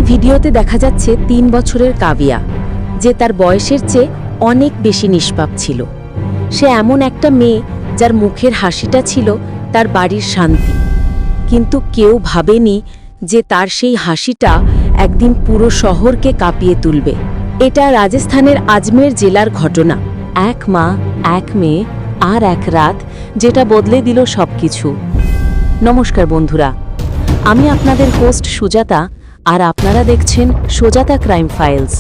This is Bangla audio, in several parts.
ভিডিওতে দেখা যাচ্ছে ৩ বছরের কাভিয়া, যে তার বয়সের চেয়ে অনেক বেশি নিষ্পাপ ছিল। সে এমন একটা মেয়ে যার মুখের হাসিটা ছিল তার বাড়ির শান্তি, কিন্তু কেউ ভাবেনি যে তার সেই হাসিটা একদিন পুরো শহরকে কাঁপিয়ে তুলবে। এটা রাজস্থানের আজমের জেলার ঘটনা। এক মা, এক মেয়ে আর এক রাত, যেটা বদলে দিল সবকিছু। নমস্কার বন্ধুরা, আমি আপনাদের হোস্ট সুজাতা, আর আপনারা দেখছেন সুজাতা ক্রাইম ফাইলস।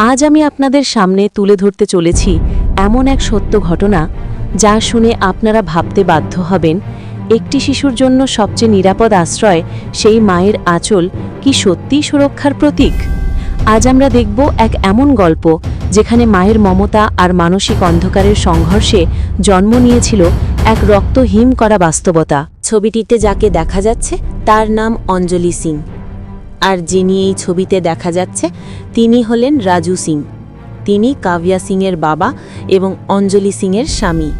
আজ আমি আপনাদের সামনে তুলে ধরতে চলেছি এমন এক সত্য ঘটনা যা শুনে আপনারা ভাবতে বাধ্য হবেন, একটি শিশুর জন্য সবচেয়ে নিরাপদ আশ্রয় সেই মায়ের আঁচল কি সত্যিই সুরক্ষার প্রতীক? আজ আমরা দেখব এক এমন গল্প যেখানে মায়ের মমতা আর মানসিক অন্ধকারের সংঘর্ষে জন্ম নিয়েছিল এক রক্তহীন করা বাস্তবতা। ছবিটিতে যাকে দেখা যাচ্ছে তার নাম অঞ্জলি সিং, আর যিনি এই ছবিতে দেখা যাচ্ছে তিনি হলেন রাজু সিং। তিনি কাভিয়া সিংয়ের বাবা এবং অঞ্জলি সিংয়ের স্বামী।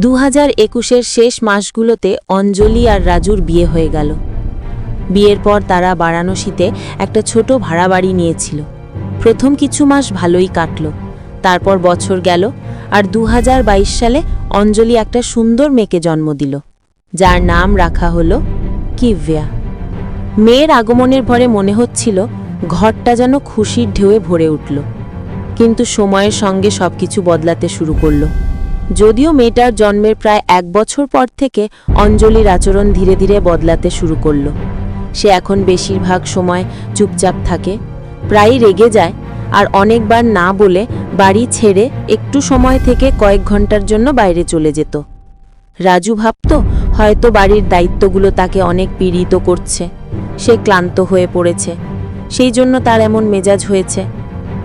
2021-এর শেষ মাসগুলোতে অঞ্জলি আর রাজুর বিয়ে হয়ে গেল। বিয়ের পর তারা বারাণসীতে একটা ছোট ভাড়া বাড়ি নিয়েছিল। প্রথম কিছু মাস ভালোই কাটল, তারপর বছর গেল আর 2022 সালে অঞ্জলি একটা সুন্দর মেয়েকে জন্ম দিল, যার নাম রাখা হলো কাভিয়া। মেয়ের আগমনের পরে মনে হচ্ছিল ঘরটা যেন খুশির ঢেউয়ে ভরে উঠল, কিন্তু সময়ের সঙ্গে সবকিছু বদলাতে শুরু করল। যদিও মেয়েটার জন্মের প্রায় 1 বছর পর থেকে অঞ্জলির আচরণ ধীরে ধীরে বদলাতে শুরু করল। সে এখন বেশিরভাগ সময় চুপচাপ থাকে, প্রায়ই রেগে যায়, আর অনেকবার না বলে বাড়ি ছেড়ে একটু সময় থেকে কয়েক ঘন্টার জন্য বাইরে চলে যেত। রাজু ভাবত হয়তো বাড়ির দায়িত্বগুলো তাকে অনেক পীড়িত করছে, সে ক্লান্ত হয়ে পড়েছে, সেই জন্য তার এমন মেজাজ হয়েছে।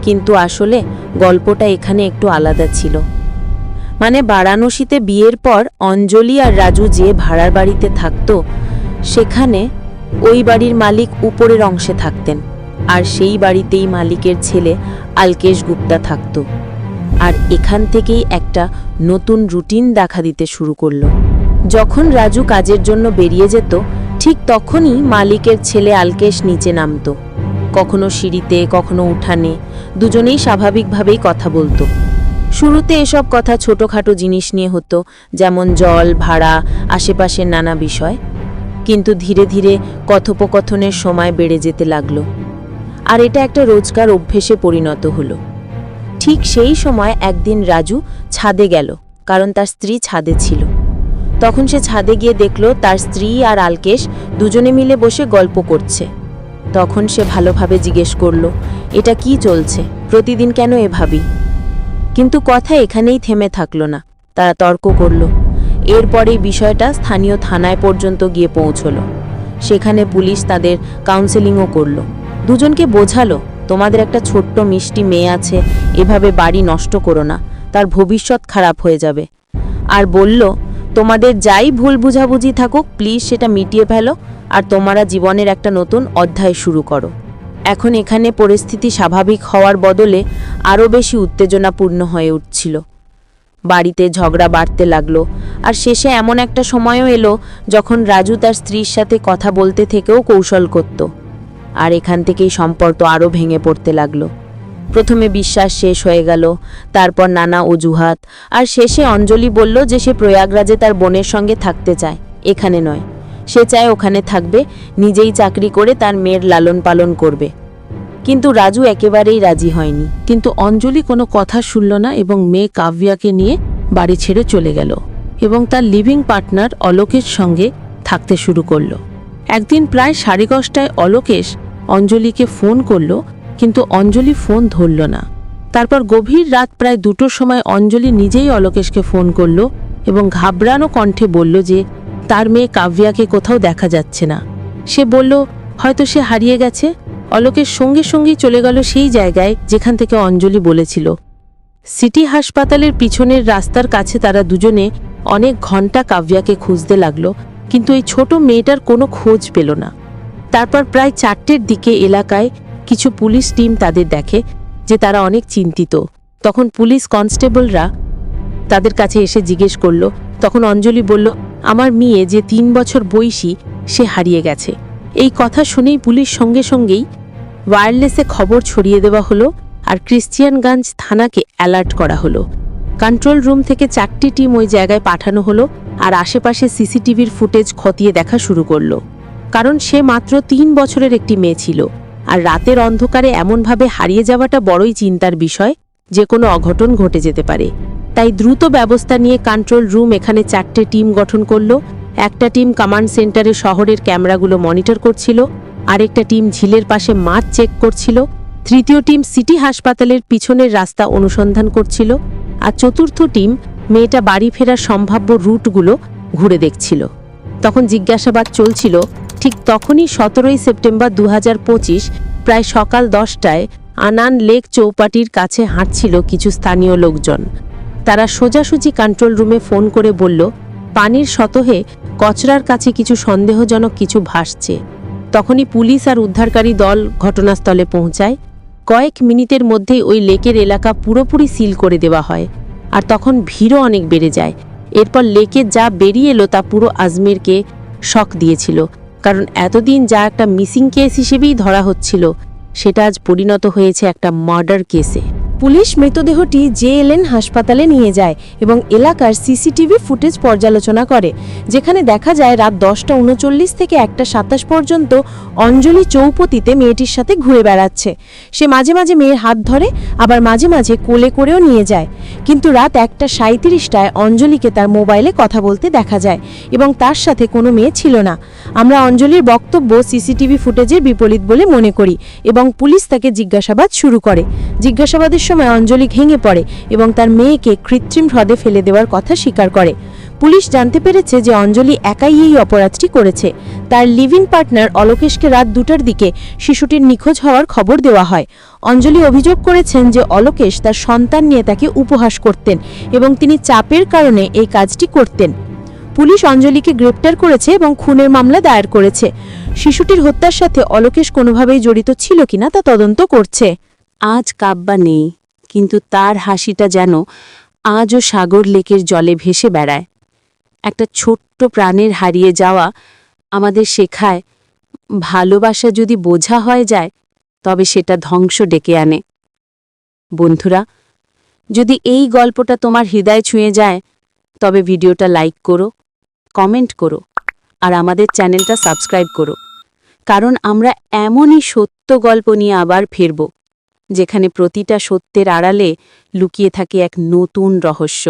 কিন্তু আসলে গল্পটা এখানে একটু আলাদা ছিল। মানে বারাণসীতে বিয়ের পর অঞ্জলি আর রাজু যে ভাড়ার বাড়িতে থাকত, সেখানে ওই বাড়ির মালিক উপরের অংশে থাকতেন, আর সেই বাড়িতেই মালিকের ছেলে আলকেশ গুপ্তা থাকত। আর এখান থেকেই একটা নতুন রুটিন দেখা দিতে শুরু করলো। যখন রাজু কাজের জন্য বেরিয়ে যেত, ঠিক তখনই মালিকের ছেলে আলকেশ নিচে নামত, কখনো সিঁড়িতে কখনো উঠানে। দুজনেই স্বাভাবিকভাবেই কথা বলতো। শুরুতে এসব কথা ছোটখাটো জিনিস নিয়ে হতো, যেমন জল, ভাড়া, আশেপাশের নানা বিষয়। কিন্তু ধীরে ধীরে কথোপকথনের সময় বেড়ে যেতে লাগলো, আর এটা একটা রোজকার অভ্যেসে পরিণত হলো। ঠিক সেই সময় একদিন রাজু ছাদে গেল, কারণ তার স্ত্রী ছাদে ছিল। তখন সে ছাদে গিয়ে দেখল তার স্ত্রী আর আলকেশ দুজনে মিলে বসে গল্প করছে। তখন সে ভালোভাবে জিজ্ঞেস করল, এটা কি চলছে, প্রতিদিন কেন এভাবেই? কিন্তু কথা এখানেই থেমে থাকলো না, তারা তর্ক করল। এরপরেই বিষয়টা স্থানীয় থানায় পর্যন্ত গিয়ে পৌঁছলো। সেখানে পুলিশ তাদের কাউন্সেলিংও করল, দুজনকে বোঝালো, তোমাদের একটা ছোট্ট মিষ্টি মেয়ে আছে, এভাবে বাড়ি নষ্ট করো না, তার ভবিষ্যৎ খারাপ হয়ে যাবে। আর বলল, তোমাদের যাই ভুল বুঝাবুঝি থাকুক, প্লিজ সেটা মিটিয়ে ফেলো, আর তোমরা জীবনের একটা নতুন অধ্যায় শুরু করো। এখন এখানে পরিস্থিতি স্বাভাবিক হওয়ার বদলে আরও বেশি উত্তেজনাপূর্ণ হয়ে উঠছিল। বাড়িতে ঝগড়া বাড়তে লাগলো, আর শেষে এমন একটা সময়ও এলো যখন রাজু তার স্ত্রীর সাথে কথা বলতে থেকেও কৌশল করত। আর এখান থেকেই সম্পর্ক আরও ভেঙে পড়তে লাগলো। প্রথমে বিশ্বাস শেষ হয়ে গেল, তারপর নানা অজুহাত, আর শেষে অঞ্জলি বলল যে সে প্রয়াগরাজে তার বোনের সঙ্গে থাকতে চায়, এখানে নয়। সে চায় ওখানে থাকবে, নিজেই চাকরি করে তার মেয়ের লালন পালন করবে। কিন্তু রাজু একেবারেই রাজি হয়নি। কিন্তু অঞ্জলি কোনো কথা শুনল না এবং মেয়ে কাভিয়াকে নিয়ে বাড়ি ছেড়ে চলে গেল এবং তার লিভিং পার্টনার অলোকের সঙ্গে থাকতে শুরু করলো। একদিন প্রায় 10:30টায় অলোকেশ অঞ্জলিকে ফোন করলো, কিন্তু অঞ্জলি ফোন ধরল না। তারপর গভীর রাত প্রায় 2টোর সময় অঞ্জলি নিজেই অলোকেশকে ফোন করলো এবং ঘাবড়ানো কণ্ঠে বলল যে তার মেয়ে কাভিয়াকে কোথাও দেখা যাচ্ছে না। সে বলল হয়তো সে হারিয়ে গেছে। অলোকের সঙ্গে সঙ্গেই চলে গেল সেই জায়গায় যেখান থেকে অঞ্জলি বলেছিল। সিটি হাসপাতালের পিছনের রাস্তার কাছে তারা দুজনে অনেক ঘন্টা কাভিয়াকে খুঁজতে লাগলো, কিন্তু এই ছোট মেয়েটার কোনো খোঁজ পেল না। তারপর প্রায় 4টের দিকে এলাকায় কিছু পুলিশ টিম তাদের দেখে যে তারা অনেক চিন্তিত। তখন পুলিশ কনস্টেবলরা তাদের কাছে এসে জিজ্ঞেস করলো। তখন অঞ্জলি বলল, আমার মেয়ে যে 3 বছর বয়সী, সে হারিয়ে গেছে। এই কথা শুনেই পুলিশ সঙ্গে সঙ্গেই ওয়্যারলেসে খবর ছড়িয়ে দেওয়া হলো আর ক্রিশ্চিয়ানগঞ্জ থানাকে অ্যালার্ট করা হলো। কন্ট্রোল রুম থেকে 4টি টিম ওই জায়গায় পাঠানো হলো আর আশেপাশে সিসিটিভির ফুটেজ খতিয়ে দেখা শুরু করলো। কারণ সে মাত্র 3 বছরের একটি মেয়ে ছিল আর রাতের অন্ধকারে এমনভাবে হারিয়ে যাওয়াটা বড়ই চিন্তার বিষয়, যে কোনো অঘটন ঘটে যেতে পারে। তাই দ্রুত ব্যবস্থা নিয়ে কন্ট্রোল রুম এখানে 4টে টিম গঠন করলো। একটা টিম কমান্ড সেন্টারে শহরের ক্যামেরাগুলো মনিটর করছিল, আরেকটা টিম ঝিলের পাশে মাঠ চেক করছিল, তৃতীয় টিম সিটি হাসপাতালের পিছনের রাস্তা অনুসন্ধান করছিল, আর চতুর্থ টিম মেয়েটা বাড়ি ফেরার সম্ভাব্য রুটগুলো ঘুরে দেখছিল। তখন জিজ্ঞাসাবাদ চলছিল। ঠিক তখনই 17ই সেপ্টেম্বর 2025 প্রায় সকাল 10টায় আনান লেক চৌপাটির কাছে হাঁটছিল কিছু স্থানীয় লোকজন। তারা সোজাসুজি কন্ট্রোল রুমে ফোন করে বলল, পানির সতহে কচরার কাছে কিছু সন্দেহজনক কিছু ভাসছে। তখনই পুলিশ আর উদ্ধারকারী দল ঘটনাস্থলে পৌঁছায়। কয়েক মিনিটের মধ্যেই ওই লেকের এলাকা পুরোপুরি সিল করে দেওয়া হয়, আর তখন ভিড়ও অনেক বেড়ে যায়। এরপর লেকে যা বেরিয়ে এলো তা পুরো আজমিরকে শক দিয়েছিল, কারণ এতদিন যা একটা মিসিং কেস হিসেবেই ধরা হচ্ছিল, সেটা আজ পরিণত হয়েছে একটা মার্ডার কেসে। পুলিশ মৃতদেহটি জেএলএন হাসপাতালে নিয়ে যায় এবং এলাকার সিসিটিভি ফুটেজ পর্যালোচনা করে, যেখানে দেখা যায় রাত 10:39 থেকে 1:27 পর্যন্ত অঞ্জলি চৌপতিতে মেয়েটির সাথে ঘুরে বেড়াচ্ছে। সে মাঝে মাঝে মেয়ের হাত ধরে, আবার মাঝে মাঝে কোলে করেও নিয়ে যায়। কিন্তু রাত 1:37টায় অঞ্জলিকে তার মোবাইলে কথা বলতে দেখা যায় এবং তার সাথে কোনো মেয়ে ছিল না। আমরা অঞ্জলির বক্তব্য সিসিটিভি ফুটেজের বিপরীত বলে মনে করি এবং পুলিশ তাকে জিজ্ঞাসাবাদ শুরু করে। জিজ্ঞাসাবাদের সময় অঞ্জলি ভেঙে পড়ে এবং তার মেয়েকে কৃত্রিম হ্রদে ফেলে দেওয়ার কথা স্বীকার করে। পুলিশ জানতে পেরেছে যে অঞ্জলি একাই এই অপরাধটি করেছে। তার লিভ-ইন পার্টনার অলোকেশকে রাত 2টার দিকে শিশুটির নিখোঁজ হওয়ার খবর দেওয়া হয়। অঞ্জলি অভিযোগ করেছেন যে অলোকেশ তার সন্তান নিয়ে তাকে উপহাস করতেন এবং তিনি চাপের কারণে এই কাজটি করতেন। পুলিশ অঞ্জলিকে গ্রেপ্তার করেছে এবং খুনের মামলা দায়ের করেছে। শিশুটির হত্যার সাথে অলোকেশ কোনোভাবেই জড়িত ছিল কিনা তা তদন্ত করছে। আজ কাব্যা নেই, কিন্তু তার হাসিটা যেন আজও সাগর লেকের জলে ভেসে বেড়ায়। একটা ছোট্ট প্রাণের হারিয়ে যাওয়া আমাদের শেখায়, ভালোবাসা যদি বোঝা হয়ে যায় তবে সেটা ধ্বংস ডেকে আনে। বন্ধুরা, যদি এই গল্পটা তোমার হৃদয় ছুঁয়ে যায় তবে ভিডিওটা লাইক করো, কমেন্ট করো আর আমাদের চ্যানেলটা সাবস্ক্রাইব করো, কারণ আমরা এমনই সত্য গল্প নিয়ে আবার ফিরব, যেখানে প্রতিটা সত্যের আড়ালে লুকিয়ে থাকে এক নতুন রহস্য।